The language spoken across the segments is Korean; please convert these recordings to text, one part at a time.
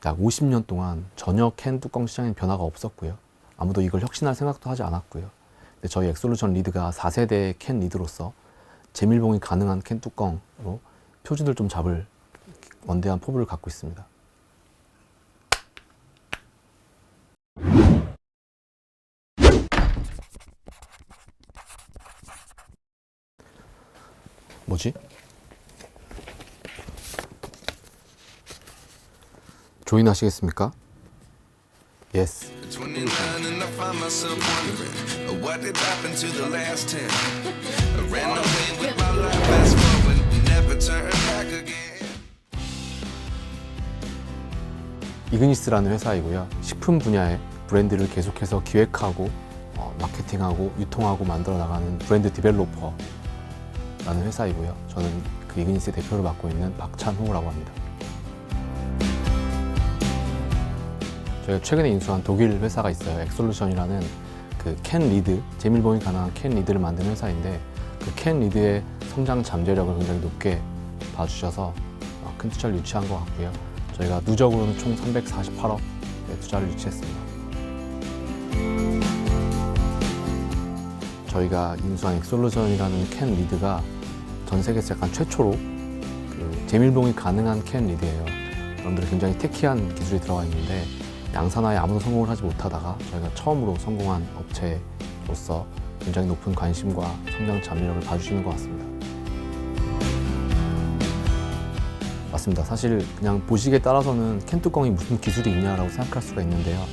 약 50년 동안 전혀 캔 뚜껑 시장에 변화가 없었고요. 아무도 이걸 혁신할 생각도 하지 않았고요. 근데 저희 엑솔루션 리드가 4세대 캔 리드로서 재밀봉이 가능한 캔 뚜껑으로 표준을 좀 잡을 원대한 포부를 갖고 있습니다. 뭐지? 조인하시겠습니까? Yes. 29 and I find myself wondering what did happen to the last 10. I ran away with my life, fast forward, never turn back again. 이그니스라는 회사이고요. 식품 분야의 브랜드를 계속해서 기획하고 마케팅하고 유통하고 만들어 나가는 브랜드 디벨로퍼라는 회사이고요. 저는 그 이그니스의 대표를 맡고 있는 박찬호라고 합니다. 저희가 최근에 인수한 독일 회사가 있어요. 엑솔루션이라는 그 캔 리드, 재밀봉이 가능한 캔 리드를 만든 회사인데 그 캔 리드의 성장 잠재력을 굉장히 높게 봐주셔서 큰 투자를 유치한 것 같고요. 저희가 누적으로는 총 348억의 투자를 유치했습니다. 저희가 인수한 엑솔루션이라는 캔 리드가 전 세계에서 약간 최초로 그 재밀봉이 가능한 캔 리드예요. 여러분들 굉장히 테키한 기술이 들어가 있는데 양산화에 아무도 성공을 하지 못하다가 저희가 처음으로 성공한 업체로서 굉장히 높은 관심과 성장 잠재력을 봐주시는 것 같습니다. 맞습니다. 사실 그냥 보시기에 따라서는 캔 뚜껑이 무슨 기술이 있냐라고 생각할 수가 있는데요.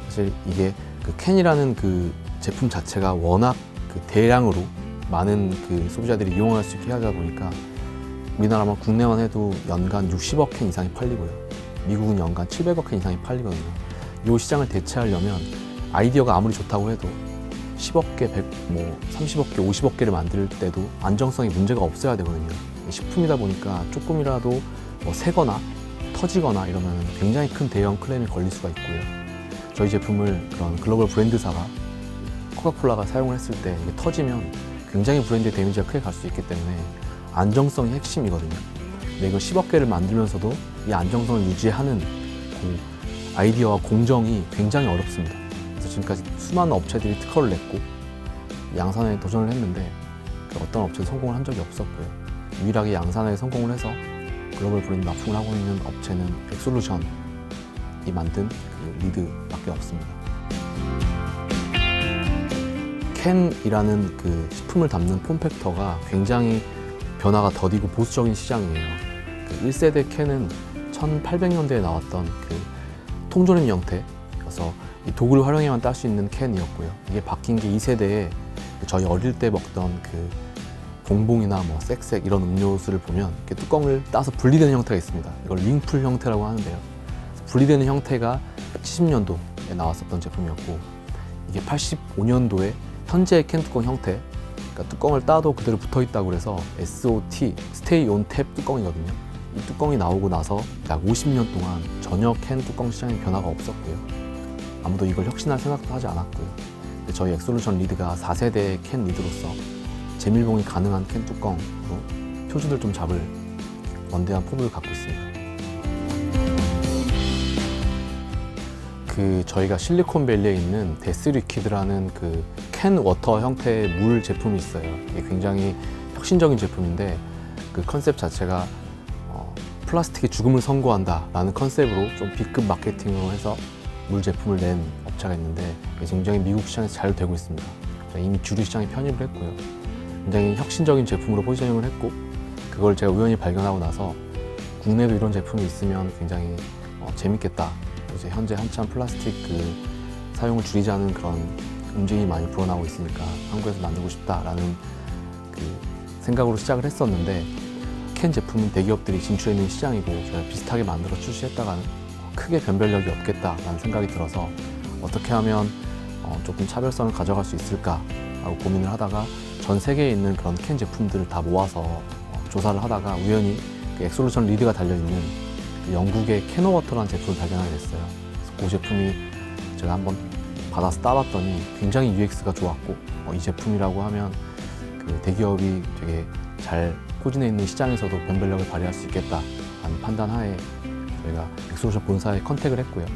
사실 이게 그 캔이라는 그 제품 자체가 워낙 그 대량으로 많은 그 소비자들이 이용할 수 있게 하다 보니까 우리나라만 국내만 해도 연간 60억 캔 이상이 팔리고요. 미국은 연간 700억 캔 이상이 팔리거든요. 이 시장을 대체하려면 아이디어가 아무리 좋다고 해도 10억 개, 30억 개, 50억 개를 만들 때도 안정성이 문제가 없어야 되거든요. 식품이다 보니까 조금이라도 새거나 터지거나 이러면 굉장히 큰 대형 클레임이 걸릴 수가 있고요. 저희 제품을 그런 글로벌 브랜드사가 코카콜라가 사용을 했을 때 이게 터지면 굉장히 브랜드의 데미지가 크게 갈 수 있기 때문에 안정성이 핵심이거든요. 근데 이걸 10억 개를 만들면서도 이 안정성을 유지하는 그 아이디어와 공정이 굉장히 어렵습니다. 그래서 지금까지 수많은 업체들이 특허를 냈고 양산화에 도전을 했는데 어떤 업체도 성공을 한 적이 없었고요. 유일하게 양산화에 성공을 해서 글로벌 브랜드 납품을 하고 있는 업체는 엑솔루션이 만든 그 리드밖에 없습니다. 캔이라는 그 식품을 담는 폼팩터가 굉장히 변화가 더디고 보수적인 시장이에요. 그 1세대 캔은 1800년대에 나왔던 그 통조림 형태여서 이 독을 활용해만 딸 수 있는 캔이었고요. 이게 바뀐 게 2세대에 저희 어릴 때 먹던 그 봉봉이나 쌕쌕 이런 음료수를 보면 이렇게 뚜껑을 따서 분리되는 형태가 있습니다. 이걸 링풀 형태라고 하는데요. 분리되는 형태가 70년도에 나왔었던 제품이었고 이게 85년도에 현재의 캔 뚜껑 형태, 그러니까 뚜껑을 따도 그대로 붙어 있다고 해서 SOT, Stay on Tap 뚜껑이거든요. 이 뚜껑이 나오고 나서 약 50년 동안 전혀 캔 뚜껑 시장에 변화가 없었고요. 아무도 이걸 혁신할 생각도 하지 않았고요. 근데 저희 엑솔루션 리드가 4세대 캔 리드로서 재밀봉이 가능한 캔 뚜껑으로 표준을 좀 잡을 원대한 포부를 갖고 있습니다. 그 저희가 실리콘밸리에 있는 데스리퀴드라는 그 캔 워터 형태의 물 제품이 있어요. 이게 굉장히 혁신적인 제품인데 그 컨셉 자체가 플라스틱이 죽음을 선고한다라는 컨셉으로 좀 B급 마케팅으로 해서 물 제품을 낸 업체가 있는데 굉장히 미국 시장에서 잘 되고 있습니다. 이미 주류 시장에 편입을 했고요. 굉장히 혁신적인 제품으로 포지셔닝을 했고 그걸 제가 우연히 발견하고 나서 국내에도 이런 제품이 있으면 굉장히 재밌겠다. 이제 현재 한참 플라스틱 그 사용을 줄이자는 그런 움직임이 많이 불어나고 있으니까 한국에서 만들고 싶다라는 그 생각으로 시작을 했었는데 캔 제품은 대기업들이 진출해 있는 시장이고 저희가 비슷하게 만들어 출시했다가는 크게 변별력이 없겠다라는 생각이 들어서 어떻게 하면 조금 차별성을 가져갈 수 있을까라고 고민을 하다가 전 세계에 있는 그런 캔 제품들을 다 모아서 조사를 하다가 우연히 그 엑솔루션 리드가 달려있는 그 영국의 캐노워터라는 제품을 발견하게 됐어요. 그래서 그 제품이 제가 한번 받아서 따봤더니 굉장히 UX가 좋았고 이 제품이라고 하면 그 대기업이 되게 잘 포진해 있는 시장에서도 변별력을 발휘할 수 있겠다라는 판단하에 저희가 엑솔루션 본사에 컨택을 했고요.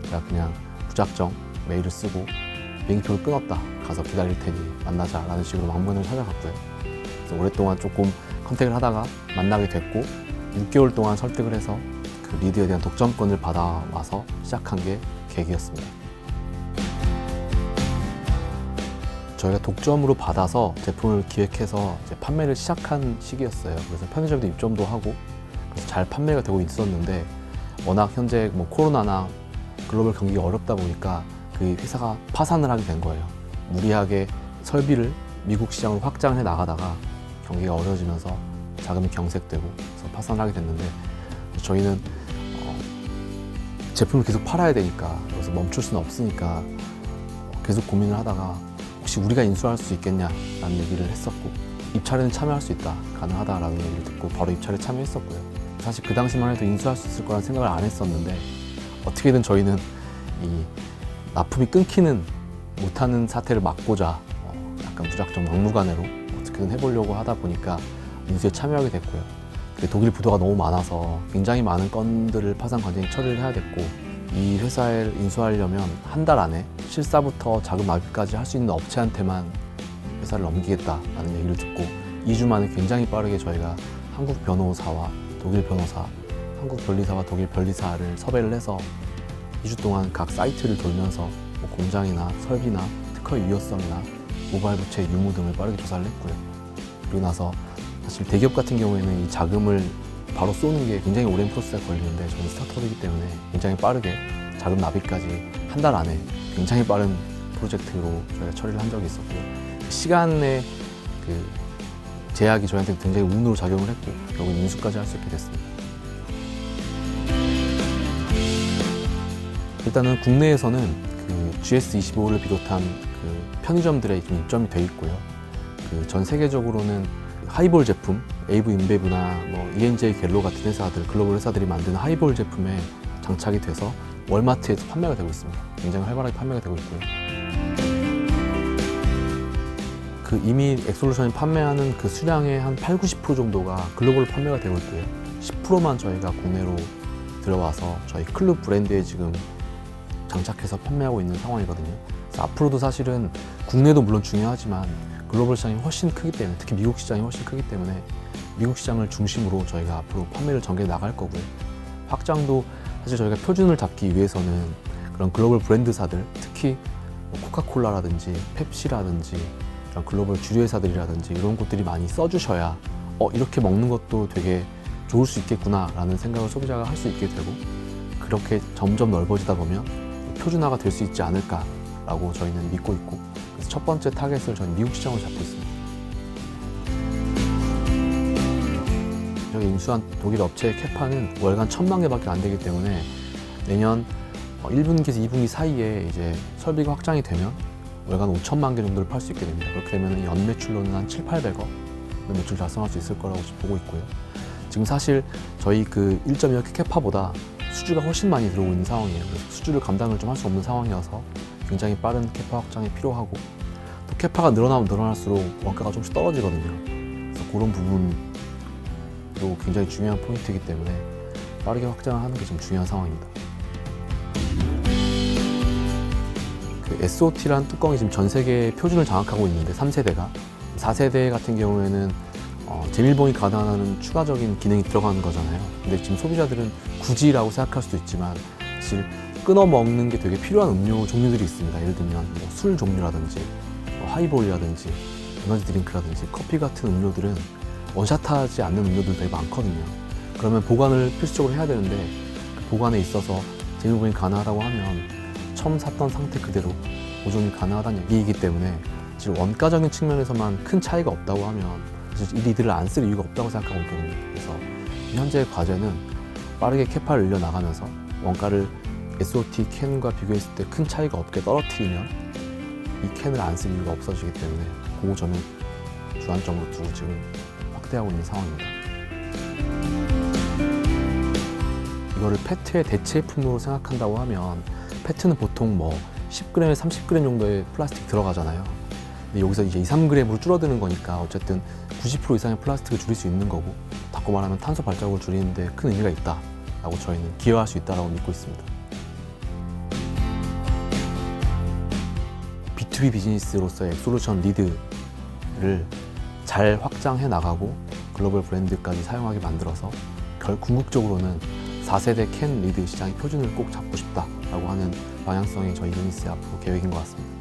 제가 그냥 무작정 메일을 쓰고 비행기표를 끊었다. 가서 기다릴 테니 만나자라는 식으로 망문을 찾아갔고요. 그래서 오랫동안 조금 컨택을 하다가 만나게 됐고 6개월 동안 설득을 해서 그 리드에 대한 독점권을 받아와서 시작한 게 계기였습니다. 저희가 독점으로 받아서 제품을 기획해서 이제 판매를 시작한 시기였어요. 그래서 편의점도 입점도 하고 그래서 잘 판매가 되고 있었는데 워낙 현재 뭐 코로나나 글로벌 경기가 어렵다 보니까 그 회사가 파산을 하게 된 거예요. 무리하게 설비를 미국 시장으로 확장해 나가다가 경기가 어려워지면서 자금이 경색되고 그래서 파산을 하게 됐는데 저희는 제품을 계속 팔아야 되니까 여기서 멈출 수는 없으니까 계속 고민을 하다가 혹시 우리가 인수할 수 있겠냐라는 얘기를 했었고 입찰에는 참여할 수 있다, 가능하다라는 얘기를 듣고 바로 입찰에 참여했었고요. 사실 그 당시만 해도 인수할 수 있을 거라는 생각을 안 했었는데 어떻게든 저희는 이 납품이 끊기는 못하는 사태를 막고자 약간 무작정 막무가내로 어떻게든 해보려고 하다 보니까 인수에 참여하게 됐고요. 독일 부도가 너무 많아서 굉장히 많은 건들을 파산 관쟁이 처리를 해야 됐고 이 회사를 인수하려면 한 달 안에 실사부터 자금 납입까지 할 수 있는 업체한테만 회사를 넘기겠다라는 얘기를 듣고 2주 만에 굉장히 빠르게 저희가 한국 변호사와 독일 변호사, 한국 변리사와 독일 변리사를 섭외를 해서 2주 동안 각 사이트를 돌면서 뭐 공장이나 설비나 특허 유효성이나 모바일 부채 유무 등을 빠르게 조사를 했고요. 그리고 나서 사실 대기업 같은 경우에는 이 자금을 바로 쏘는 게 굉장히 오랜 프로세스가 걸리는데 저는 스타트업이기 때문에 굉장히 빠르게 자금 납입까지 한 달 안에 굉장히 빠른 프로젝트로 저희가 처리를 한 적이 있었고요. 시간의 그 제약이 저희한테 굉장히 운으로 작용을 했고 결국 인수까지 할 수 있게 됐습니다. 일단은 국내에서는 그 GS25를 비롯한 그 편의점들에 지금 입점이 돼 있고요. 그 전 세계적으로는 하이볼 제품, 에이브 인베브나 뭐 E&J 갤로 같은 회사들, 글로벌 회사들이 만드는 하이볼 제품에 장착이 돼서 월마트에서 판매가 되고 있습니다. 굉장히 활발하게 판매가 되고 있고요. 그 이미 엑솔루션이 판매하는 그 수량의 한 80~90% 정도가 글로벌로 판매가 되고 있고요. 10%만 저희가 국내로 들어와서 저희 클럽 브랜드에 지금 장착해서 판매하고 있는 상황이거든요. 그래서 앞으로도 사실은 국내도 물론 중요하지만 글로벌 시장이 훨씬 크기 때문에 특히 미국 시장이 훨씬 크기 때문에 미국 시장을 중심으로 저희가 앞으로 판매를 전개해 나갈 거고요. 확장도 사실 저희가 표준을 잡기 위해서는 그런 글로벌 브랜드사들 특히 뭐 코카콜라라든지 펩시라든지 이런 글로벌 주류 회사들이라든지 이런 곳들이 많이 써주셔야 이렇게 먹는 것도 되게 좋을 수 있겠구나 라는 생각을 소비자가 할 수 있게 되고 그렇게 점점 넓어지다 보면 표준화가 될 수 있지 않을까 라고 저희는 믿고 있고 그래서 첫 번째 타겟을 저희는 미국 시장으로 잡고 있습니다. 저희 인수한 독일 업체의 캐파는 월간 1,000만 개밖에 안 되기 때문에 내년 1분기에서 2분기 사이에 이제 설비가 확장이 되면 월간 5,000만 개 정도를 팔 수 있게 됩니다. 그렇게 되면 연 매출로는 한 700~800억 매출 달성할 수 있을 거라고 지금 보고 있고요. 지금 사실 저희 그 1.2억 캐파보다 수주가 훨씬 많이 들어오고 있는 상황이에요. 그래서 수주를 감당을 좀 할 수 없는 상황이어서 굉장히 빠른 캐파 확장이 필요하고 또 캐파가 늘어나면 늘어날수록 원가가 조금씩 떨어지거든요. 그래서 그런 부분도 굉장히 중요한 포인트이기 때문에 빠르게 확장을 하는 게 좀 중요한 상황입니다. 그 SOT라는 뚜껑이 지금 전 세계 표준을 장악하고 있는데 3세대가 4세대 같은 경우에는 재밀봉이 가능한 추가적인 기능이 들어가는 거잖아요. 근데 지금 소비자들은 굳이라고 생각할 수도 있지만 사실 끊어 먹는 게 되게 필요한 음료 종류들이 있습니다. 예를 들면 뭐 술 종류라든지 하이볼이라든지 에너지 드링크라든지 커피 같은 음료들은 원샷하지 않는 음료들 되게 많거든요. 그러면 보관을 필수적으로 해야 되는데 그 보관에 있어서 재밀봉이 가능하다고 하면 처음 샀던 상태 그대로 보존이 가능하다는 얘기이기 때문에 사실 원가적인 측면에서만 큰 차이가 없다고 하면 사실 이 리드를 안 쓸 이유가 없다고 생각하고 있거든요. 그래서 현재 과제는 빠르게 캐파를 늘려나가면서 원가를 SOT 캔과 비교했을 때 큰 차이가 없게 떨어뜨리면 이 캔을 안 쓸 이유가 없어지기 때문에 그거 저는 주안점으로 두고 지금 확대하고 있는 상황입니다. 이거를 페트의 대체품으로 생각한다고 하면 페트는 보통 뭐 10g에 30g 정도의 플라스틱 들어가잖아요. 근데 여기서 이제 2~3g으로 줄어드는 거니까 어쨌든 90% 이상의 플라스틱을 줄일 수 있는 거고, 바꿔 말하면 탄소 발자국을 줄이는데 큰 의미가 있다 라고 저희는 기여할 수 있다고 믿고 있습니다. B2B 비즈니스로서의 솔루션 리드를 잘 확장해 나가고 글로벌 브랜드까지 사용하게 만들어서 궁극적으로는 4세대 캔 리드 시장의 표준을 꼭 잡고 싶다라고 하는 방향성이 저희 유니스의 앞으로 계획인 것 같습니다.